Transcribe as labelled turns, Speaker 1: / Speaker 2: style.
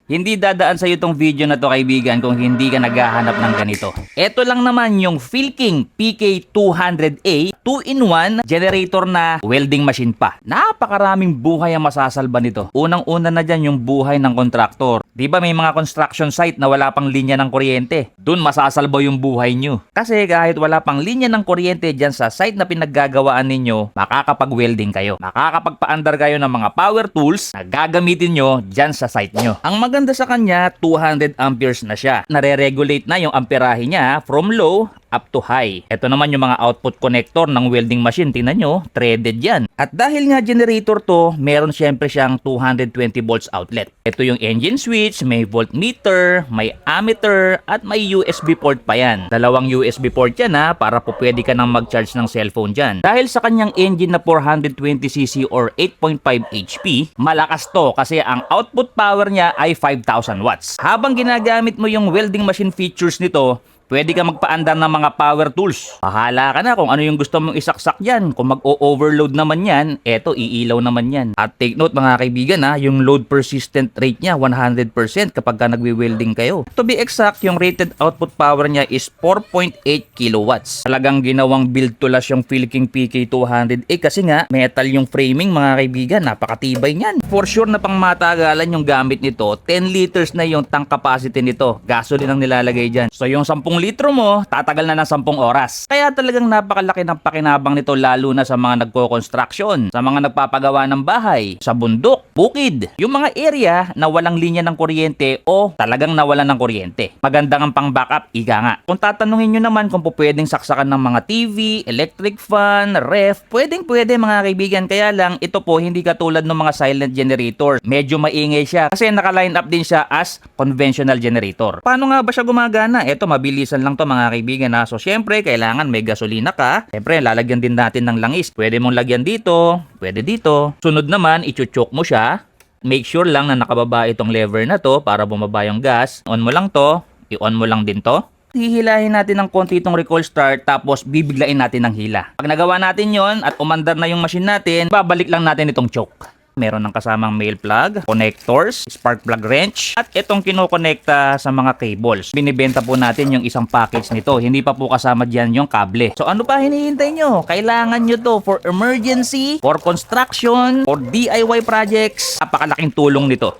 Speaker 1: Hindi dadaan sa itong video na to kaibigan kung hindi ka naghahanap ng ganito. Ito lang naman yung Philking PK200A 2-in-1 generator na welding machine pa. Napakaraming buhay ang masasalba nito. Unang-una na dyan yung buhay ng kontraktor. Di ba may mga construction site na wala pang linya ng kuryente? Doon masasalba yung buhay nyo. Kasi kahit wala pang linya ng kuryente dyan sa site na pinaggagawaan ninyo, makakapag-welding kayo. Makakapagpaandar kayo ng mga power tools na gagamitin nyo dyan sa site nyo. Ang maganda sa kanya, 200 amperes na siya. Nare-regulate na yung amperahe niya from low up to high. Ito naman yung mga output connector ng welding machine. Tingnan nyo, threaded yan. At dahil nga generator to, meron syempre siyang 220 volts outlet. Ito yung engine switch, may voltmeter, may ammeter, at may USB port pa yan. Dalawang USB port yan para po pwede ka nang mag-charge ng cellphone dyan. Dahil sa kanyang engine na 420cc or 8.5 HP, malakas to kasi ang output power niya ay 5,000 watts. Habang ginagamit mo yung welding machine features nito, pwede ka magpaandar ng mga power tools. Bahala ka na kung ano yung gusto mong isaksak yan. Kung mag-o-overload naman yan, eto iilaw naman yan. At take note mga kaibigan yung load persistent rate niya 100% kapag ka nagwi-welding kayo. To be exact, yung rated output power niya is 4.8 kilowatts. Talagang ginawang build to last yung Philking PK200A kasi nga metal yung framing mga kaibigan. Napakatibay niyan. For sure na pang matagalan yung gamit nito. 10 liters na yung tank capacity nito. Gasoline ang nilalagay dyan. So yung 10 litro mo, tatagal na ng 10 oras. Kaya talagang napakalaki ng pakinabang nito lalo na sa mga nagko-construction, sa mga nagpapagawa ng bahay, sa bundok, bukid, yung mga area na walang linya ng kuryente o talagang nawalan ng kuryente. Magandang ang pang backup, ika nga. Kung tatanungin nyo naman kung pwedeng saksakan ng mga TV, electric fan, ref, pwede mga kaibigan. Kaya lang, ito po hindi katulad ng mga silent generator. Medyo maingay siya kasi naka-line up din siya as conventional generator. Paano nga ba siya gumagana? Ito, mabilisan lang to mga kaibigan So syempre, kailangan may gasolina ka. Syempre, lalagyan din natin ng langis. Pwede mong lagyan dito, pwede dito. Sunod naman, ichuchok mo siya. Make sure lang na nakababa itong lever na to para bumaba yung gas. On mo lang to, i-on mo lang din to. Hihilahin natin ng konti itong recoil start tapos bibiglain natin ng hila. Pag nagawa natin yon at umandar na yung machine natin, babalik lang natin itong choke. Meron ng kasamang male plug, connectors, spark plug wrench, at itong kinokonekta sa mga cables. Binibenta po natin yung isang package nito. Hindi pa po kasama dyan yung kable. So ano pa hinihintay nyo? Kailangan nyo to for emergency, for construction, for DIY projects. Napakalaking tulong nito.